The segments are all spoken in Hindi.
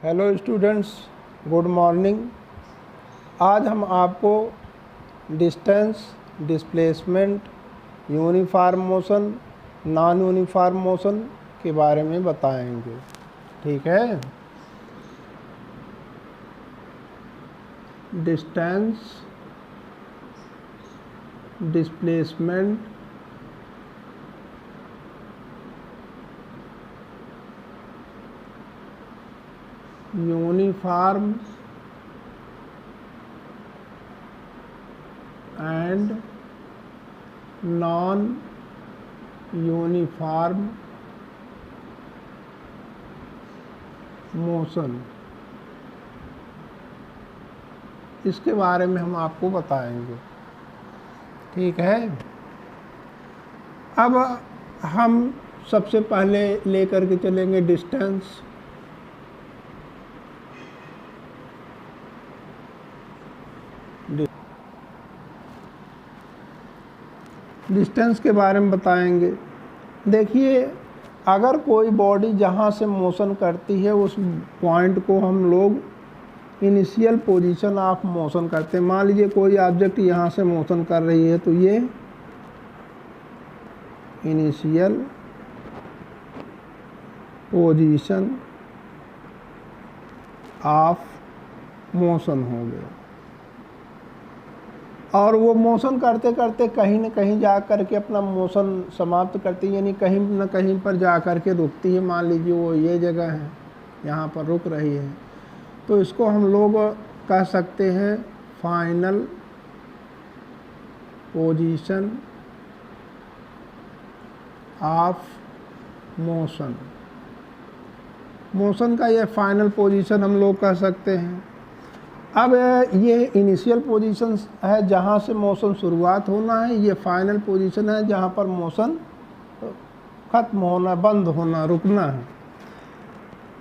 Hello students, good morning. आज हम आपको distance, displacement, uniform motion, non uniform motion के बारे में बताएंगे। ठीक है। Distance, displacement, uniform and non uniform motion, इसके बारे में हम आपको बताएंगे। ठीक है। अब हम सबसे पहले लेकर के चलेंगे डिस्टेंस। डिस्टेंस के बारे में बताएंगे। देखिए, अगर कोई बॉडी जहाँ से मोशन करती है उस पॉइंट को हम लोग इनिशियल पोजीशन ऑफ मोशन करते हैं। मान लीजिए कोई ऑब्जेक्ट यहाँ से मोशन कर रही है तो ये इनिशियल पोजीशन ऑफ मोशन हो गया, और वो मोशन करते करते कहीं न कहीं जा कर के अपना मोशन समाप्त करती है, यानी कहीं न कहीं पर जा कर के रुकती है। मान लीजिए वो ये जगह है, यहाँ पर रुक रही है, तो इसको हम लोग कह सकते हैं final position of motion. Motion का ये फाइनल पोजीशन हम लोग कह सकते हैं। अब ये इनिशियल पोजीशन है जहाँ से मोशन शुरुआत होना है, ये फाइनल पोजीशन है जहाँ पर मोशन खत्म होना, बंद होना, रुकना है।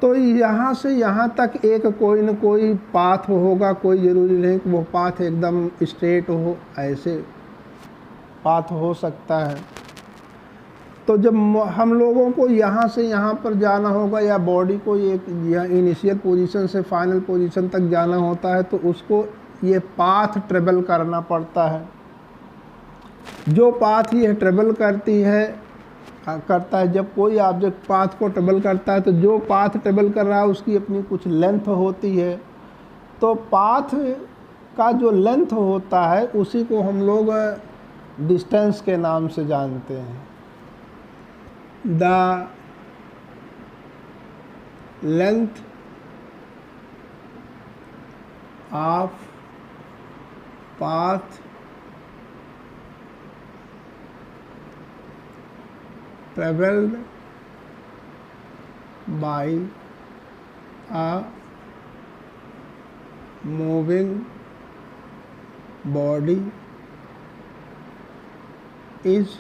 तो यहाँ से यहाँ तक एक कोई न कोई पाथ होगा, कोई ज़रूरी नहीं कि वो पाथ एकदम स्ट्रेट हो, ऐसे पाथ हो सकता है। तो जब हम लोगों को यहाँ से यहाँ पर जाना होगा या बॉडी को एक इनिशियल पोजीशन से फाइनल पोजीशन तक जाना होता है, तो उसको ये पाथ ट्रेवल करना पड़ता है। जो पाथ ये ट्रेवल करता है, जब कोई ऑब्जेक्ट पाथ को ट्रेवल करता है तो जो पाथ ट्रेवल कर रहा है उसकी अपनी कुछ लेंथ होती है। तो पाथ का जो लेंथ होता है उसी को हम लोग डिस्टेंस के नाम से जानते हैं। The length of path traveled by a moving body is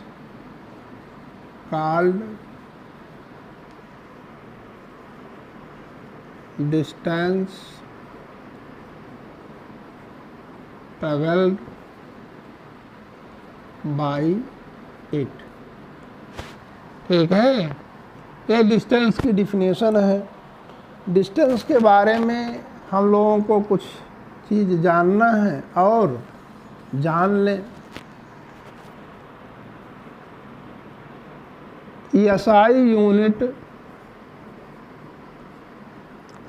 called distance traveled by it। ठीक है, ये डिस्टेंस की डिफिनेशन है। डिस्टेंस के बारे में हम लोगों को कुछ चीज़ जानना है और जान लें। SI unit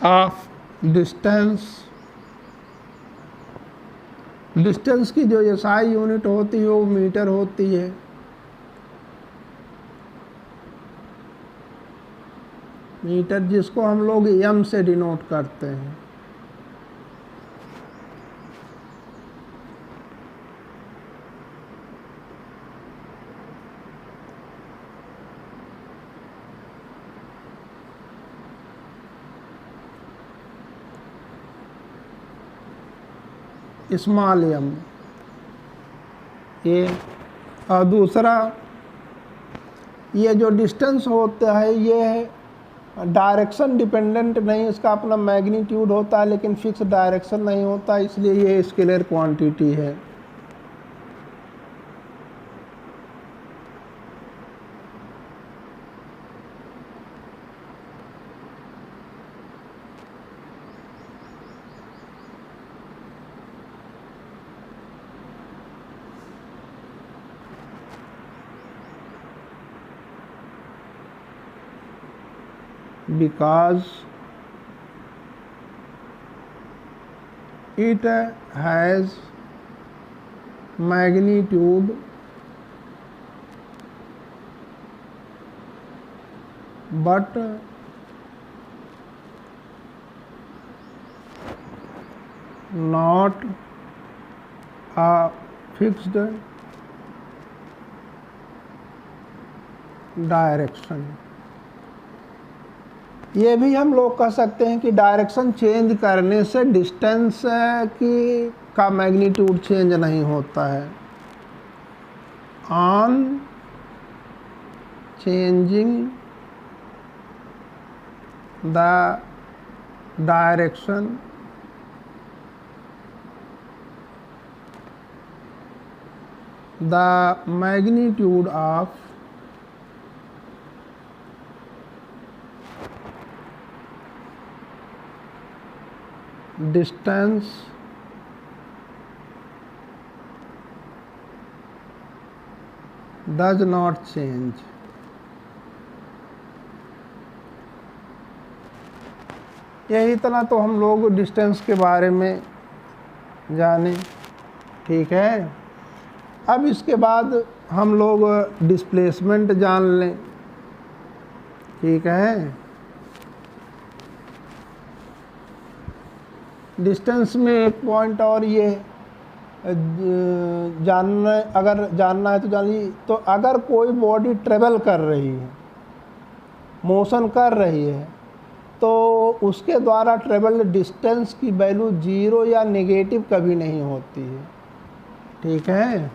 of distance, distance की जो SI यूनिट होती है वो मीटर होती है। मीटर जिसको हम लोग m से डिनोट करते हैं। स्मॉल m ये, और दूसरा ये जो डिस्टेंस होता है ये डायरेक्शन डिपेंडेंट नहीं, इसका अपना मैग्नीट्यूड होता है लेकिन फिक्स डायरेक्शन नहीं होता, इसलिए ये स्केलर क्वांटिटी है। because it has magnitude but not a fixed direction. ये भी हम लोग कह सकते हैं कि डायरेक्शन चेंज करने से डिस्टेंस का मैग्नीट्यूड चेंज नहीं होता है। On changing the direction the magnitude of distance does not change। यही इतना तो हम लोग डिस्टेंस के बारे में जाने, ठीक है। अब इसके बाद हम लोग डिस्प्लेसमेंट जान लें, ठीक है। डिस्टेंस में एक पॉइंट और ये अगर जानना है तो जानिए। तो अगर कोई बॉडी ट्रेवल कर रही है, मोशन कर रही है, तो उसके द्वारा ट्रेवल्ड डिस्टेंस की वैल्यू 0 या नेगेटिव कभी नहीं होती है, ठीक है।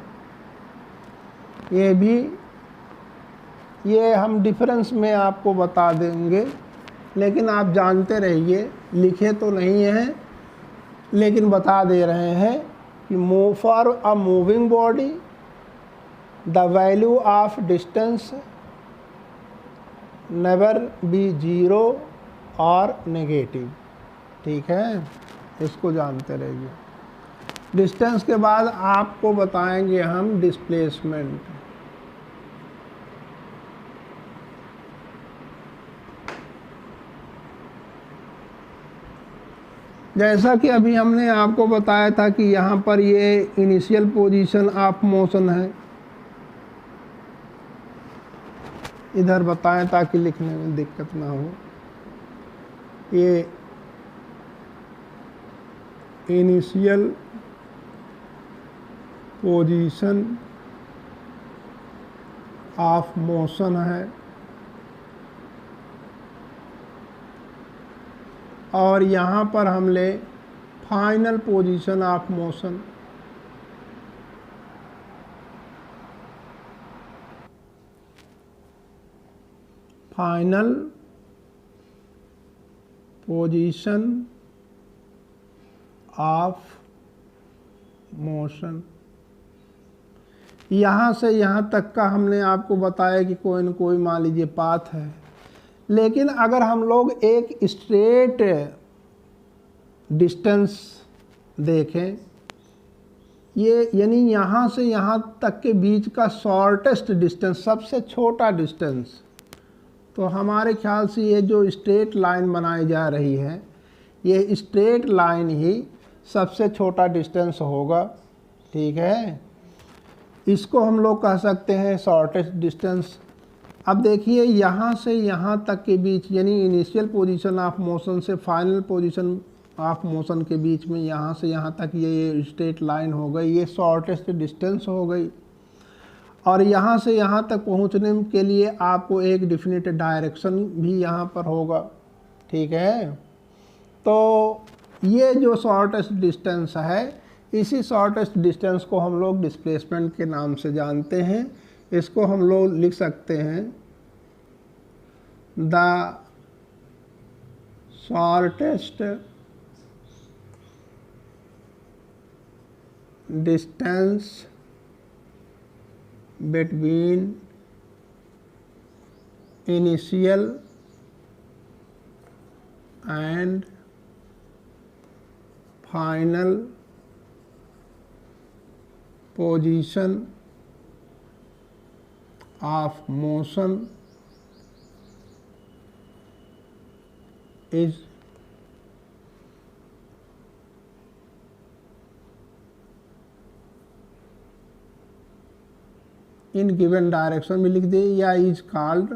ये हम डिफरेंस में आपको बता देंगे, लेकिन आप जानते रहिए, लिखे तो नहीं हैं लेकिन बता दे रहे हैं कि for a moving body the value of distance never be 0 और नेगेटिव, ठीक है। इसको जानते रहिए। डिस्टेंस के बाद आपको बताएंगे हम डिस्प्लेसमेंट। जैसा कि अभी हमने आपको बताया था कि यहाँ पर ये इनिशियल पोजीशन ऑफ मोशन है, इधर बताएं ताकि लिखने में दिक्कत ना हो। ये इनिशियल पोजीशन ऑफ मोशन है और यहाँ पर हम ले final position of motion. Final position of motion, यहाँ से यहाँ तक का हमने आपको बताया कि कोई न कोई मान लीजिए पाथ है। लेकिन अगर हम लोग एक स्ट्रेट डिस्टेंस देखें, ये यानी यहाँ से यहाँ तक के बीच का शॉर्टेस्ट डिस्टेंस, सबसे छोटा डिस्टेंस, तो हमारे ख्याल से ये जो स्ट्रेट लाइन बनाई जा रही है, ये स्ट्रेट लाइन ही सबसे छोटा डिस्टेंस होगा, ठीक है। इसको हम लोग कह सकते हैं शॉर्टेस्ट डिस्टेंस। अब देखिए यहाँ से यहाँ तक के बीच यानी इनिशियल पोजीशन ऑफ मोशन से फाइनल पोजीशन ऑफ मोशन के बीच में यहाँ से यहाँ तक ये स्ट्रेट लाइन हो गई, ये शॉर्टेस्ट डिस्टेंस हो गई। और यहाँ से यहाँ तक पहुँचने के लिए आपको एक डिफिनिट डायरेक्शन भी यहाँ पर होगा, ठीक है। तो ये जो शॉर्टेस्ट डिस्टेंस है, इसी शॉर्टेस्ट डिस्टेंस को हम लोग डिस्प्लेसमेंट के नाम से जानते हैं। इसको हम लोग लिख सकते हैं the shortest distance between initial and final position of motion is in given direction में लिख दे, या इज कॉल्ड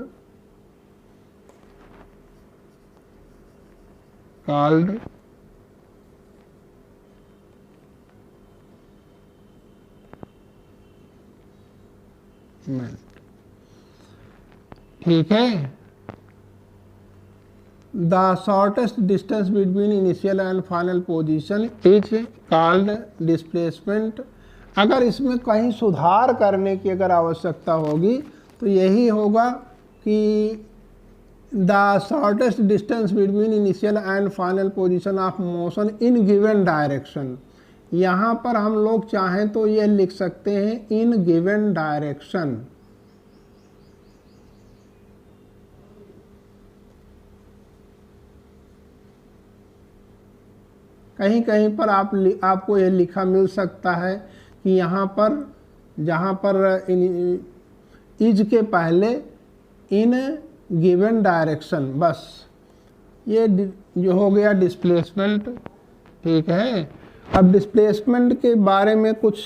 ठीक है। The shortest distance between initial and final position is called displacement. अगर इसमें कहीं सुधार करने की अगर आवश्यकता होगी तो यही होगा कि the shortest distance between initial and final position of motion in given direction. यहाँ पर हम लोग चाहें तो ये लिख सकते हैं इन गिवन डायरेक्शन। कहीं कहीं पर आपको ये लिखा मिल सकता है कि यहाँ पर जहाँ पर इज के पहले इन गिवन डायरेक्शन, बस ये जो हो गया डिस्प्लेसमेंट। ठीक है, अब डिस्प्लेसमेंट के बारे में कुछ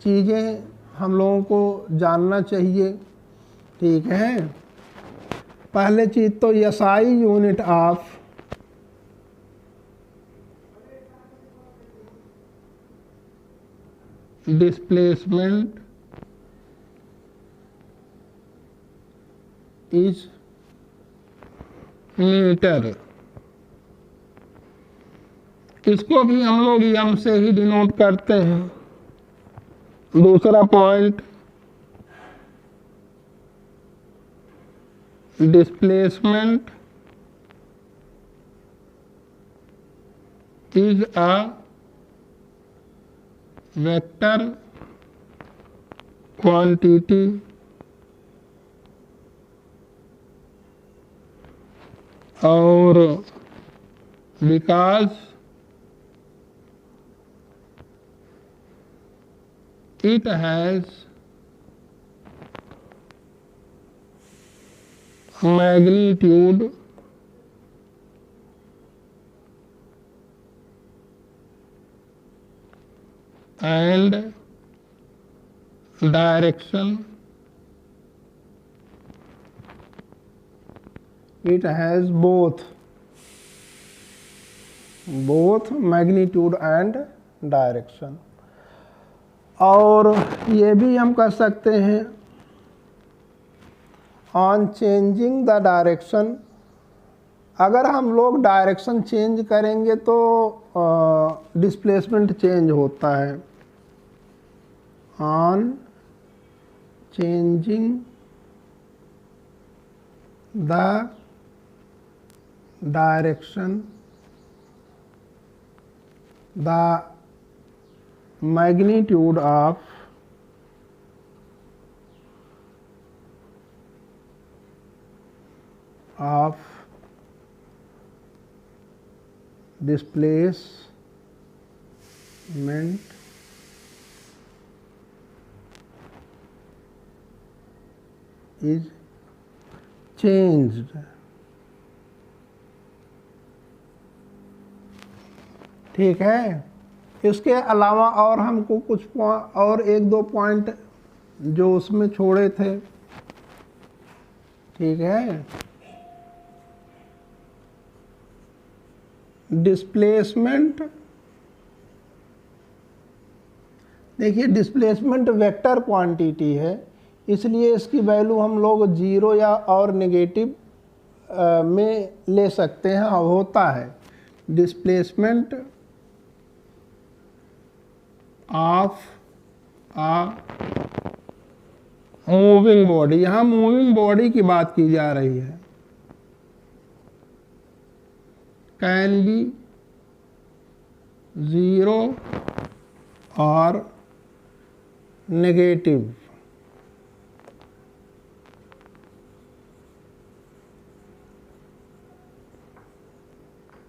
चीज़ें हम लोगों को जानना चाहिए। ठीक है, पहले चीज़ तो SI unit of displacement is metre. इसको भी हम लोग एम से ही डिनोट करते हैं। दूसरा point, displacement is a vector quantity और because it has magnitude and direction. It has both magnitude and direction. और ये भी हम कर सकते हैं ऑन चेंजिंग द डायरेक्शन। अगर हम लोग डायरेक्शन चेंज करेंगे तो डिस्प्लेसमेंट चेंज होता है। On changing the direction the magnitude of displacement is changed। ठीक है, इसके अलावा और हमको कुछ और एक दो पॉइंट जो उसमें छोड़े थे। ठीक है, डिस्प्लेसमेंट, देखिए डिस्प्लेसमेंट वेक्टर क्वांटिटी है, इसलिए इसकी वैल्यू हम लोग जीरो या और नेगेटिव में ले सकते हैं। होता है displacement of a moving body. यहाँ मूविंग बॉडी की बात की जा रही है। कैन बी जीरो और negative.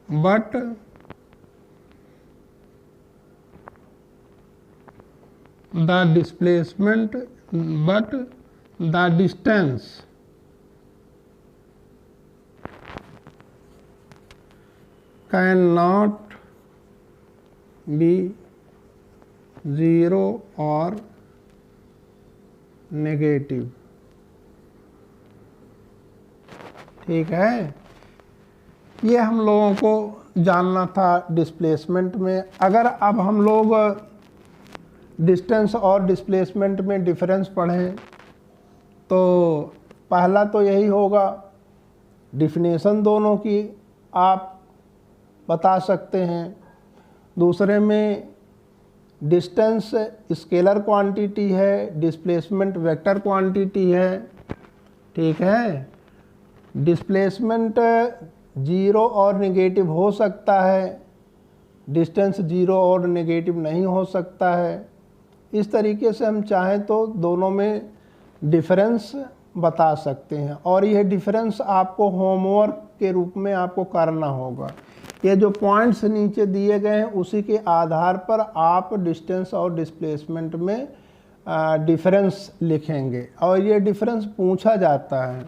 But the displacement, but the distance can not be zero और नेगेटिव। ठीक है, ये हम लोगों को जानना था डिस्प्लेसमेंट में। अगर अब हम लोग डिस्टेंस और डिस्प्लेसमेंट में डिफरेंस पढ़ें तो पहला तो यही होगा, डिफिनेशन दोनों की आप बता सकते हैं। दूसरे में डिस्टेंस स्केलर क्वांटिटी है, डिस्प्लेसमेंट वेक्टर क्वांटिटी है। ठीक है, डिस्प्लेसमेंट जीरो और नेगेटिव हो सकता है, डिस्टेंस जीरो और नेगेटिव नहीं हो सकता है। इस तरीके से हम चाहें तो दोनों में डिफरेंस बता सकते हैं, और यह डिफरेंस आपको होमवर्क के रूप में आपको करना होगा। ये जो पॉइंट्स नीचे दिए गए हैं उसी के आधार पर आप डिस्टेंस और डिस्प्लेसमेंट में डिफरेंस लिखेंगे, और ये डिफरेंस पूछा जाता है।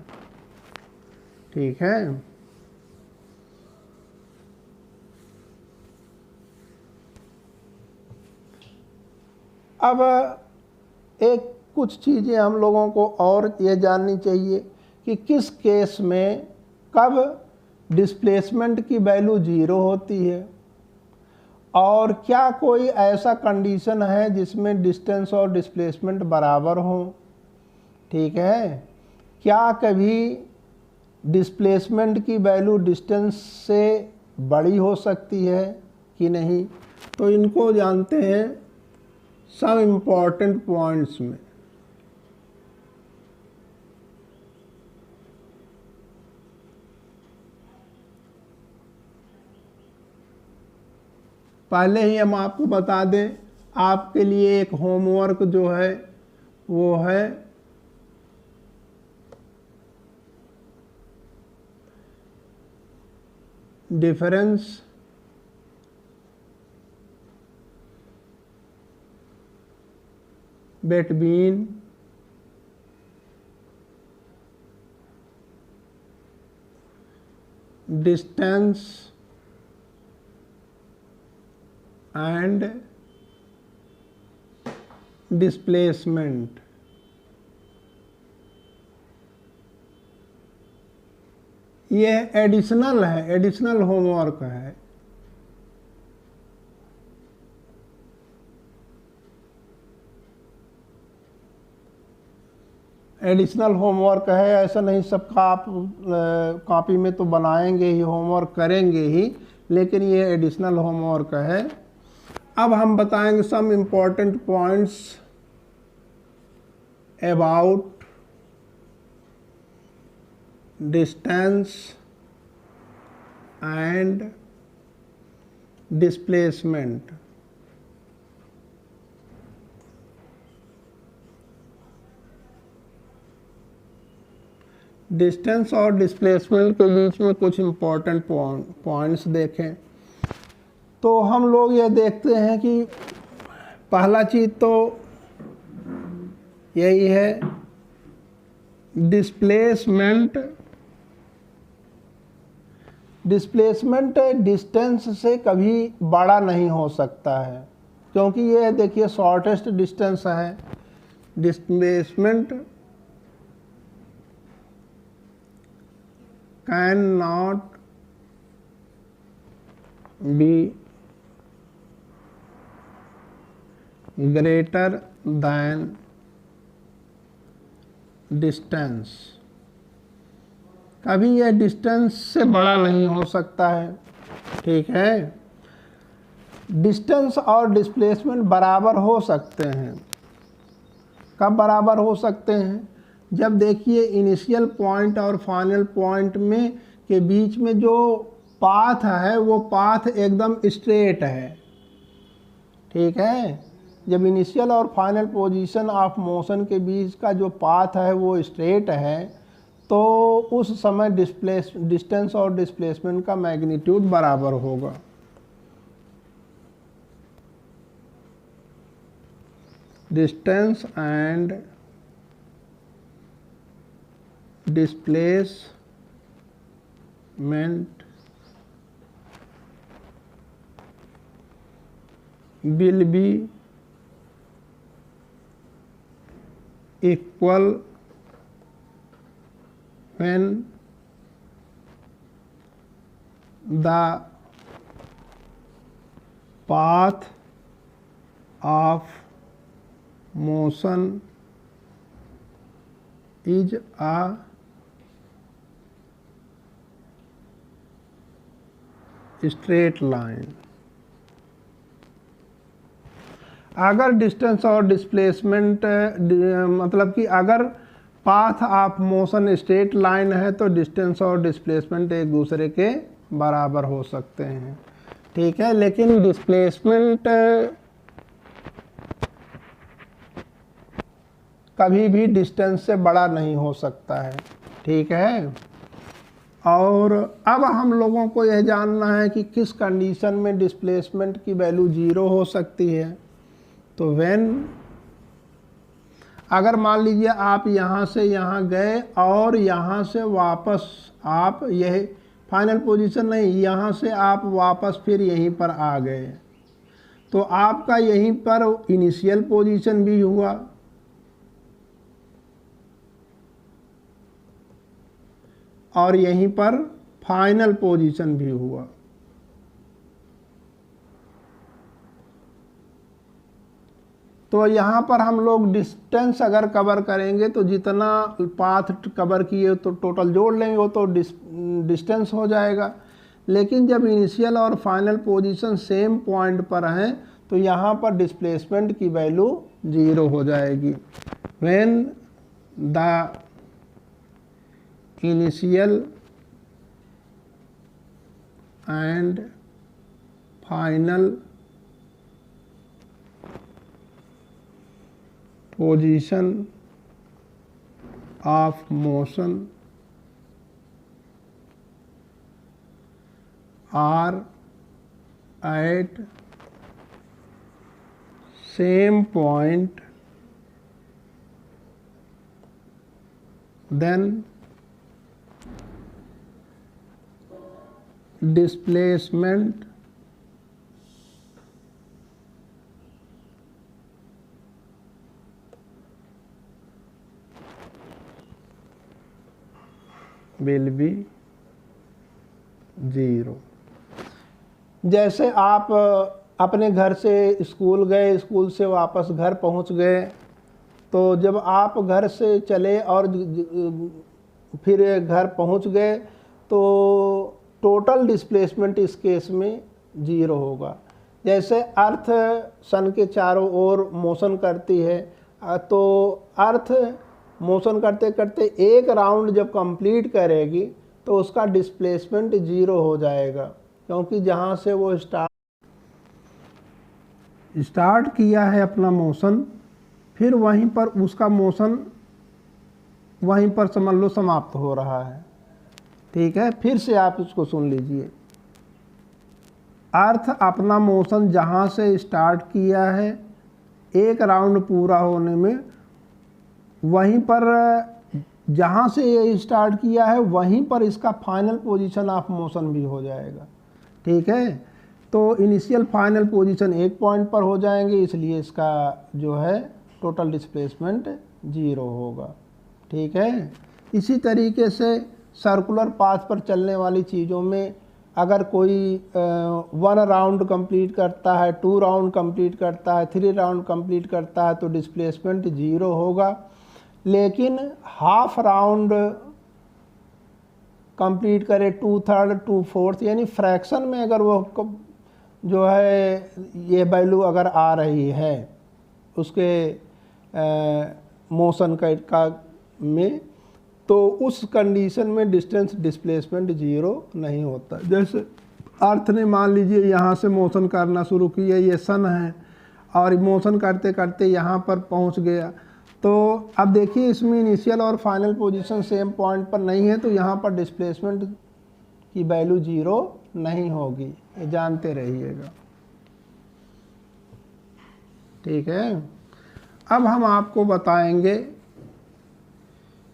ठीक है, अब एक कुछ चीज़ें हम लोगों को और ये जाननी चाहिए कि किस केस में कब डिस्प्लेसमेंट की वैल्यू ज़ीरो होती है, और क्या कोई ऐसा कंडीशन है जिसमें डिस्टेंस और डिस्प्लेसमेंट बराबर हो। ठीक है, क्या कभी डिस्प्लेसमेंट की वैल्यू डिस्टेंस से बड़ी हो सकती है कि नहीं। तो इनको जानते हैं सम इम्पॉर्टेंट पॉइंट्स में। पहले ही हम आपको बता दें, आपके लिए एक होमवर्क जो है वो है difference between distance and displacement. ये एडिशनल है, एडिशनल होमवर्क है। एडिशनल होमवर्क है, ऐसा नहीं सबका आप कॉपी में तो बनाएंगे ही, होमवर्क करेंगे ही, लेकिन ये एडिशनल होमवर्क है। अब हम बताएंगे some important points about distance and displacement. Distance और डिस्प्लेसमेंट के बीच में कुछ इम्पोर्टेंट पॉइंट्स देखें तो हम लोग ये देखते हैं कि पहला चीज़ तो यही है, डिस्प्लेसमेंट डिस्टेंस से कभी बड़ा नहीं हो सकता है, क्योंकि ये देखिए शॉर्टेस्ट डिस्टेंस है। Displacement can not be greater than distance, कभी यह डिस्टेंस से बड़ा नहीं हो सकता है। ठीक है, डिस्टेंस और डिस्प्लेसमेंट बराबर हो सकते हैं। कब बराबर हो सकते हैं? जब देखिए इनिशियल पॉइंट और फाइनल पॉइंट में के बीच में जो पाथ है वो पाथ एकदम स्ट्रेट है। ठीक है, जब इनिशियल और फाइनल पोजीशन ऑफ मोशन के बीच का जो पाथ है वो स्ट्रेट है तो उस समय डिस्टेंस और डिस्प्लेसमेंट का मैग्नीट्यूड बराबर होगा। Distance and displacement will be equal when the path of motion is a straight line। अगर डिस्टेंस और डिस्प्लेसमेंट मतलब कि अगर path of motion straight line है तो डिस्टेंस और डिस्प्लेसमेंट एक दूसरे के बराबर हो सकते हैं, ठीक है। लेकिन डिस्प्लेसमेंट कभी भी डिस्टेंस से बड़ा नहीं हो सकता है, ठीक है। और अब हम लोगों को यह जानना है कि किस कंडीशन में डिस्प्लेसमेंट की वैल्यू 0 हो सकती है। तो व्हेन, अगर मान लीजिए आप यहाँ से यहाँ गए और यहाँ से वापस आप यह फाइनल पोजीशन नहीं, यहाँ से आप वापस फिर यहीं पर आ गए, तो आपका यहीं पर इनिशियल पोजीशन भी हुआ और यहीं पर फाइनल पोजीशन भी हुआ। तो यहाँ पर हम लोग डिस्टेंस अगर कवर करेंगे तो जितना पाथ कवर किए तो टोटल जोड़ लेंगे, वो तो डिस्टेंस हो जाएगा। लेकिन जब इनिशियल और फाइनल पोजीशन सेम पॉइंट पर हैं तो यहाँ पर डिस्प्लेसमेंट की वैल्यू 0 हो जाएगी। When the initial and final position of motion are at same point, then displacement will be 0। जैसे आप अपने घर से स्कूल गए, स्कूल से वापस घर पहुंच गए, तो जब आप घर से चले और फिर घर पहुंच गए तो टोटल डिस्प्लेसमेंट इस केस में 0 होगा। जैसे अर्थ सन के चारों ओर मोशन करती है, तो अर्थ मोशन करते करते एक राउंड जब कंप्लीट करेगी तो उसका डिस्प्लेसमेंट 0 हो जाएगा, क्योंकि जहाँ से वो स्टार्ट किया है अपना मोशन, फिर वहीं पर उसका मोशन वहीं पर समझ लो समाप्त हो रहा है, ठीक है। फिर से आप इसको सुन लीजिए। अर्थ अपना मोशन जहाँ से स्टार्ट किया है एक राउंड पूरा होने में, वहीं पर जहाँ से ये स्टार्ट किया है वहीं पर इसका फाइनल पोजीशन ऑफ मोशन भी हो जाएगा, ठीक है। तो इनिशियल फाइनल पोजीशन एक पॉइंट पर हो जाएंगे, इसलिए इसका जो है टोटल डिस्प्लेसमेंट 0 होगा, ठीक है। इसी तरीके से सर्कुलर पाथ पर चलने वाली चीज़ों में अगर कोई 1 राउंड कंप्लीट करता है, 2 राउंड कंप्लीट करता है, 3 राउंड कंप्लीट करता है तो डिस्प्लेसमेंट 0 होगा। लेकिन हाफ राउंड कंप्लीट करे, 2/3, 2/4 यानी फ्रैक्शन में अगर वो जो है ये वैल्यू अगर आ रही है उसके मोशन का में, तो उस कंडीशन में डिस्टेंस डिस्प्लेसमेंट 0 नहीं होता। जैसे अर्थ ने मान लीजिए यहाँ से मोशन करना शुरू किया, ये सन है और मोशन करते करते यहाँ पर पहुँच गया, तो अब देखिए इसमें इनिशियल और फाइनल पोजीशन सेम पॉइंट पर नहीं है, तो यहाँ पर डिस्प्लेसमेंट की वैल्यू 0 नहीं होगी, ये जानते रहिएगा, ठीक है। अब हम आपको बताएंगे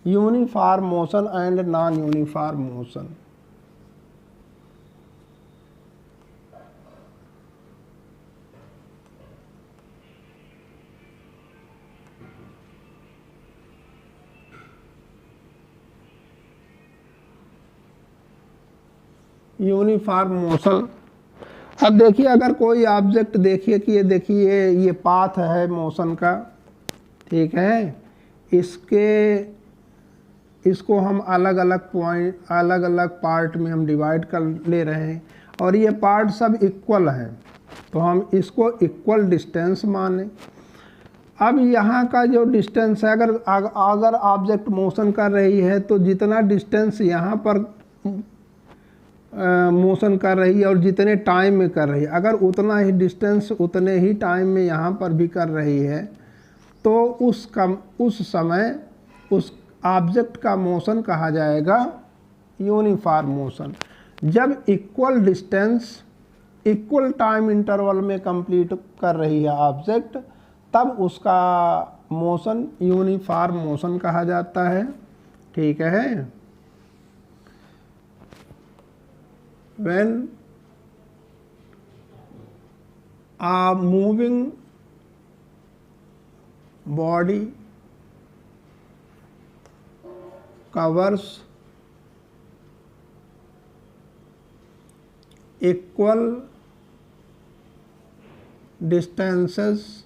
uniform motion and non uniform motion. Uniform motion. अब देखिए अगर कोई ऑब्जेक्ट देखिए कि ये देखिए ये पाथ है मोशन का, ठीक है, इसको हम अलग अलग पॉइंट अलग अलग पार्ट में हम डिवाइड कर ले रहे हैं और ये पार्ट सब इक्वल है, तो हम इसको इक्वल डिस्टेंस माने। अब यहाँ का जो डिस्टेंस है, अगर ऑब्जेक्ट मोशन कर रही है तो जितना डिस्टेंस यहाँ पर मोशन कर रही है और जितने टाइम में कर रही है, अगर उतना ही डिस्टेंस उतने ही टाइम में यहाँ पर भी कर रही है तो उस समय उस ऑब्जेक्ट का मोशन कहा जाएगा यूनिफॉर्म मोशन। जब equal distance equal time interval में कंप्लीट कर रही है ऑब्जेक्ट, तब उसका मोशन यूनिफॉर्म मोशन कहा जाता है, ठीक है। When a moving body covers equal distances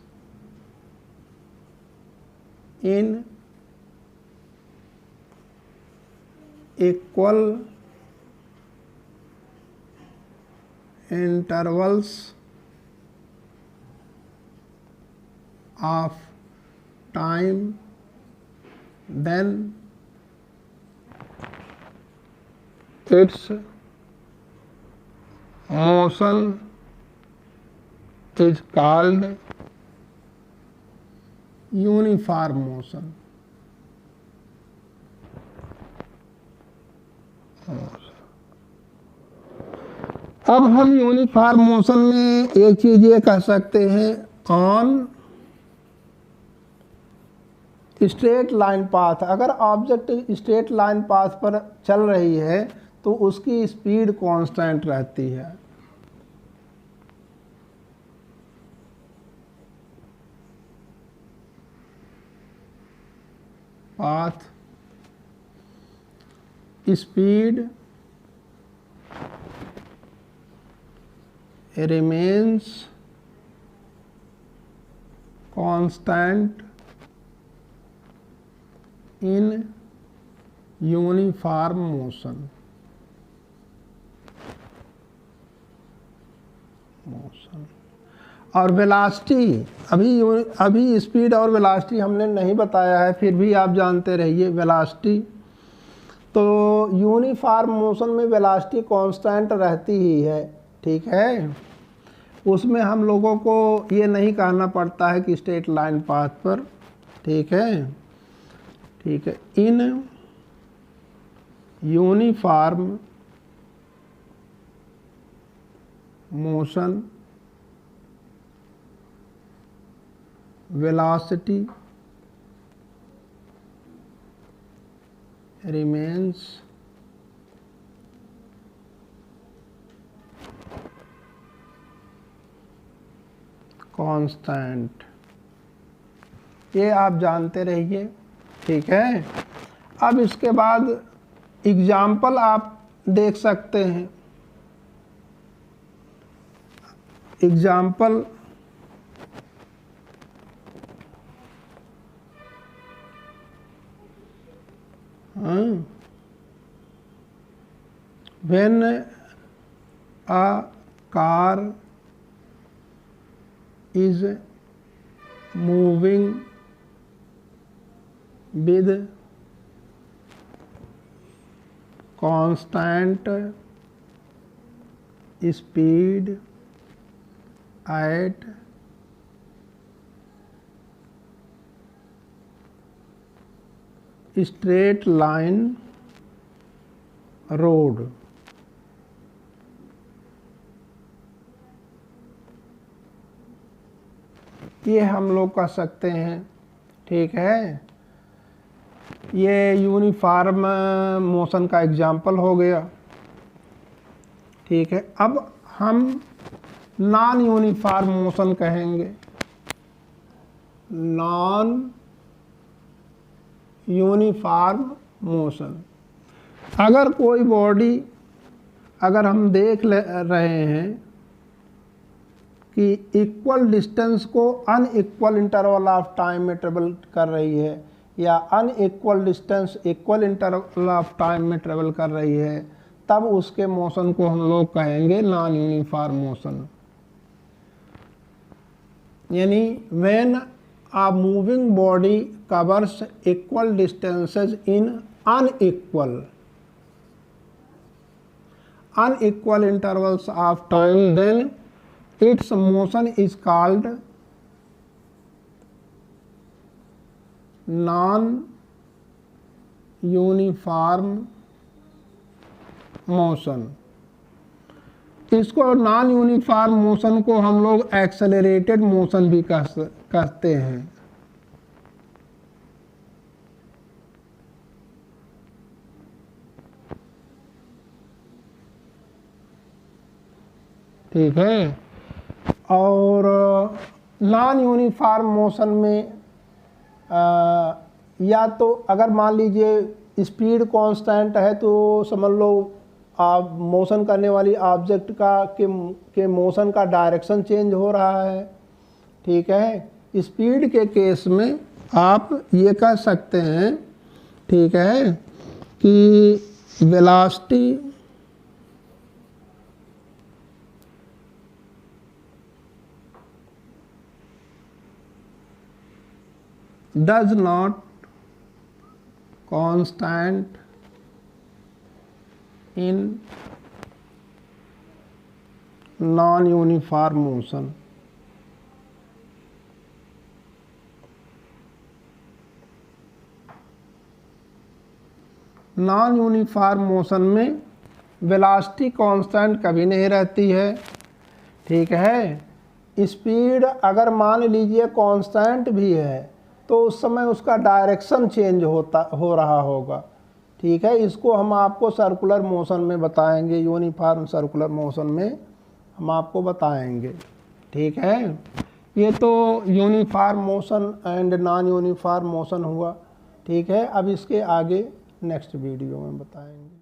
in equal intervals of time, then its motion is called uniform motion। अब हम यूनिफॉर्म मोशन में एक चीज ये कह सकते हैं, ऑन स्ट्रेट लाइन पाथ, अगर ऑब्जेक्ट स्ट्रेट लाइन पाथ पर चल रही है तो उसकी स्पीड कांस्टेंट रहती है। Path speed remains constant in uniform motion। और वेलोसिटी, अभी स्पीड और वेलोसिटी हमने नहीं बताया है, फिर भी आप जानते रहिए वेलोसिटी। तो यूनिफॉर्म मोशन में वेलोसिटी कांस्टेंट रहती ही है, ठीक है। उसमें हम लोगों को ये नहीं कहना पड़ता है कि स्ट्रेट लाइन पाथ पर, ठीक है, ठीक है। In uniform motion velocity remains constant, ये आप जानते रहिए, ठीक है। अब इसके बाद एग्जाम्पल आप देख सकते हैं। Example when a car is moving with constant speed at straight line road, ये हम लोग कह सकते हैं, ठीक है। ये यूनिफॉर्म मोशन का एग्जाम्पल हो गया, ठीक है। अब हम नॉन यूनिफॉर्म मोशन कहेंगे। नॉन यूनिफॉर्म मोशन, अगर कोई बॉडी अगर हम देख रहे हैं कि इक्वल डिस्टेंस को अनइक्वल इंटरवल ऑफ टाइम में ट्रेवल कर रही है या unequal distance equal interval of time में ट्रेवल कर रही है, तब उसके मोशन को हम लोग कहेंगे नॉन यूनिफॉर्म मोशन। यानी when a moving body covers equal distances in unequal intervals of time, then its motion is called non-uniform motion. इसको नॉन यूनिफॉर्म मोशन को हम लोग एक्सेलरेटेड मोशन भी कहते हैं। ठीक है। और नॉन यूनिफॉर्म मोशन में या तो अगर मान लीजिए स्पीड कांस्टेंट है तो समझ लो आप मोशन करने वाली ऑब्जेक्ट के मोशन का डायरेक्शन चेंज हो रहा है। ठीक है, स्पीड के केस में आप ये कह सकते हैं, ठीक है, कि velocity does not constant in non-uniform motion। Non uniform motion में वेलोसिटी कांस्टेंट कभी नहीं रहती है। ठीक है, स्पीड अगर मान लीजिए कांस्टेंट भी है तो उस समय उसका डायरेक्शन चेंज हो रहा होगा। ठीक है, इसको हम आपको सर्कुलर मोशन में बताएंगे, यूनिफॉर्म सर्कुलर मोशन में हम आपको बताएंगे। ठीक है, ये तो uniform motion and non uniform motion हुआ। ठीक है, अब इसके आगे नेक्स्ट वीडियो में बताएंगे।